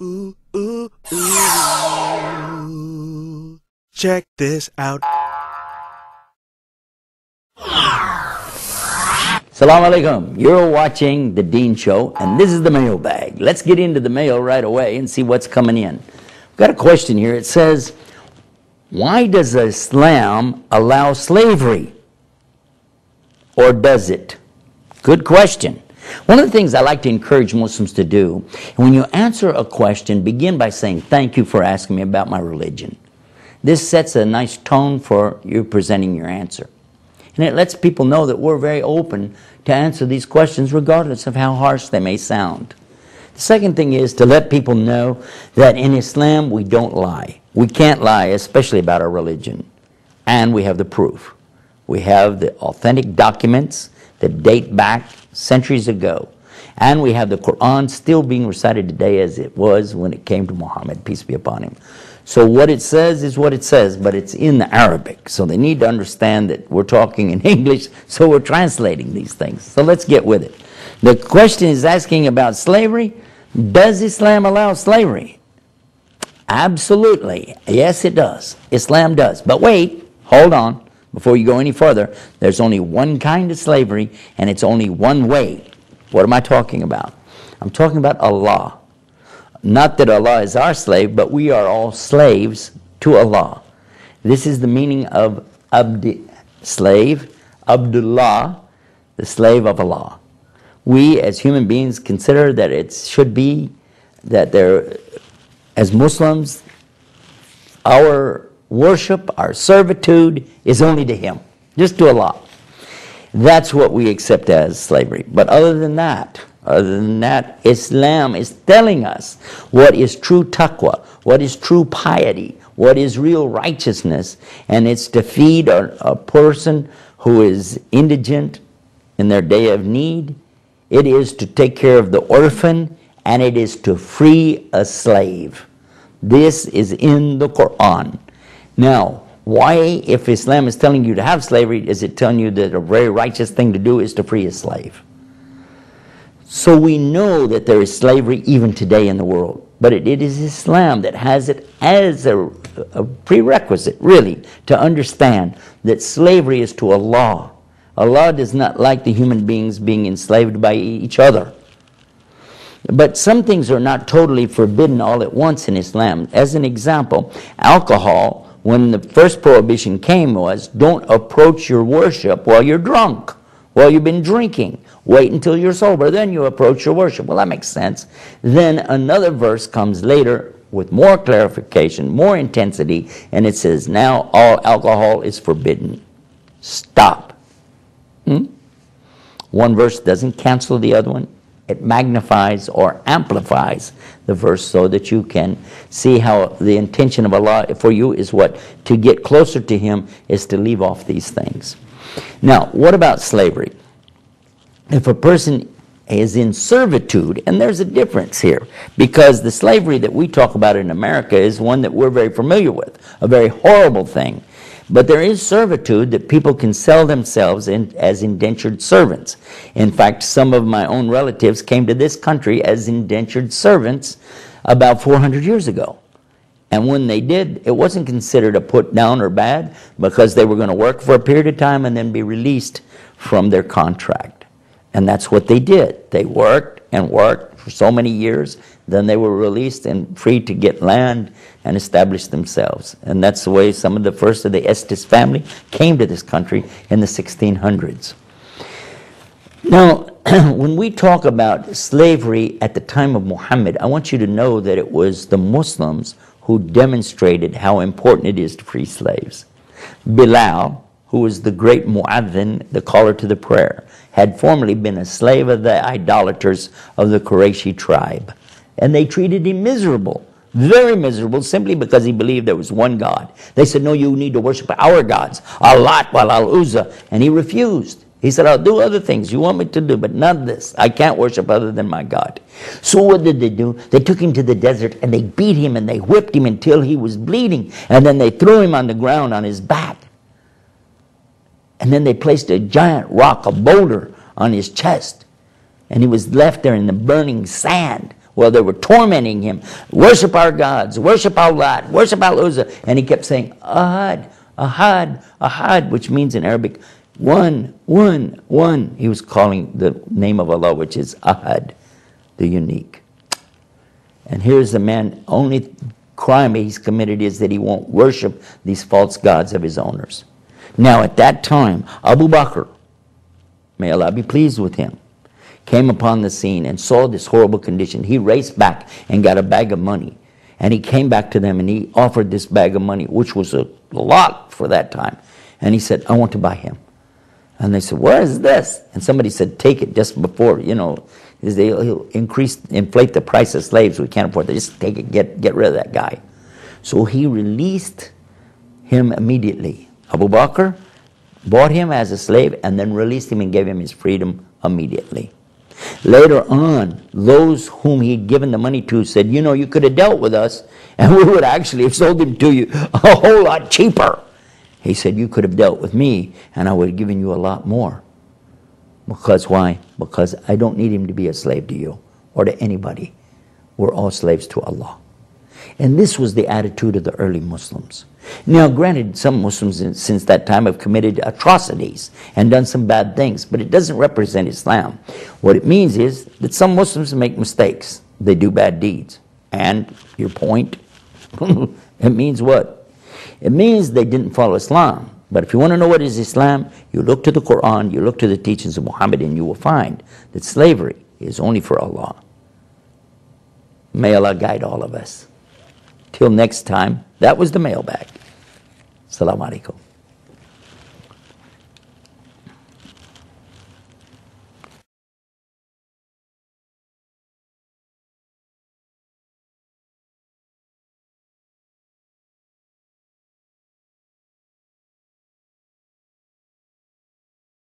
Ooh, ooh, ooh. Check this out. Assalamu alaikum. You're watching The Dean Show, and this is the mailbag. Let's get into the mail right away and see what's coming in. I've got a question here. It says, why does Islam allow slavery? Or does it? Good question. One of the things I like to encourage Muslims to do, when you answer a question, begin by saying, thank you for asking me about my religion. This sets a nice tone for you presenting your answer. And it lets people know that we're very open to answer these questions regardless of how harsh they may sound. The second thing is to let people know that in Islam we don't lie. We can't lie, especially about our religion. And we have the proof. We have the authentic documents that date back centuries ago. And we have the Quran still being recited today as it was when it came to Muhammad, peace be upon him. So what it says is what it says, but it's in the Arabic. So they need to understand that we're talking in English, so we're translating these things. So let's get with it. The question is asking about slavery. Does Islam allow slavery? Absolutely. Yes, it does. Islam does. But wait, hold on. Before you go any further, there's only one kind of slavery, and it's only one way. What am I talking about? I'm talking about Allah. Not that Allah is our slave, but we are all slaves to Allah. This is the meaning of slave, Abdullah, the slave of Allah. We as human beings consider that it should be that as Muslims, our worship, our servitude is only to Him, just to Allah. That's what we accept as slavery. But other than that, Islam is telling us what is true taqwa, what is true piety, what is real righteousness, and it's to feed a person who is indigent in their day of need. It is to take care of the orphan, and it is to free a slave. This is in the Quran. Now, why, if Islam is telling you to have slavery, is it telling you that a very righteous thing to do is to free a slave? So we know that there is slavery even today in the world, but it is Islam that has it as a prerequisite, really, to understand that slavery is to Allah. Allah does not like the human beings being enslaved by each other. But some things are not totally forbidden all at once in Islam. As an example, alcohol, when the first prohibition came, was don't approach your worship while you're drunk, while you've been drinking. Wait until you're sober, then you approach your worship. Well, that makes sense. Then another verse comes later with more clarification, more intensity, and it says, now all alcohol is forbidden. Stop. One verse doesn't cancel the other one. It magnifies or amplifies the verse so that you can see how the intention of Allah for you is what? To get closer to Him is to leave off these things. Now, what about slavery? If a person is in servitude, and there's a difference here, because the slavery that we talk about in America is one that we're very familiar with, a very horrible thing. But there is servitude that people can sell themselves as indentured servants. In fact, some of my own relatives came to this country as indentured servants about 400 years ago. And when they did, it wasn't considered a put down or bad, because they were going to work for a period of time and then be released from their contract. And that's what they did. They worked and worked for so many years, then they were released and free to get land and establish themselves. And that's the way some of the first of the Estes family came to this country in the 1600s. Now, when we talk about slavery at the time of Muhammad, I want you to know that it was the Muslims who demonstrated how important it is to free slaves. Bilal, who was the great mu'adhin, the caller to the prayer, had formerly been a slave of the idolaters of the Qurayshi tribe. And they treated him miserable, very miserable, simply because he believed there was one God. They said, no, you need to worship our gods, Al-Lat wal Al-Uzza. And he refused. He said, I'll do other things you want me to do, but not this. I can't worship other than my God. So what did they do? They took him to the desert and they beat him and they whipped him until he was bleeding. And then they threw him on the ground on his back. And then they placed a giant rock, a boulder, on his chest. And he was left there in the burning sand Well, they were tormenting him. Worship our gods, worship Allah, worship Al-Uzza. And he kept saying, Ahad, Ahad, Ahad, which means in Arabic, one, one, one. He was calling the name of Allah, which is Ahad, the unique. And here's the man, only crime he's committed is that he won't worship these false gods of his owners. Now at that time, Abu Bakr, may Allah be pleased with him, came upon the scene and saw this horrible condition. He raced back and got a bag of money. And he came back to them and he offered this bag of money, which was a lot for that time. And he said, I want to buy him. And they said, where is this? And somebody said, take it just before, he'll inflate the price of slaves. We can't afford to just take it, get rid of that guy. So he released him immediately. Abu Bakr bought him as a slave and then released him and gave him his freedom immediately. Later on, those whom he'd given the money to said, you could have dealt with us and we would actually have sold him to you a whole lot cheaper. He said, you could have dealt with me and I would have given you a lot more. Because why? Because I don't need him to be a slave to you or to anybody. We're all slaves to Allah. And this was the attitude of the early Muslims. Now, granted, some Muslims since that time have committed atrocities and done some bad things, but it doesn't represent Islam. What it means is that some Muslims make mistakes. They do bad deeds. And your point, it means what? It means they didn't follow Islam. But if you want to know what is Islam, you look to the Quran, you look to the teachings of Muhammad, and you will find that slavery is only for Allah. May Allah guide all of us. Till next time, that was the mailbag. Assalamu alaikum.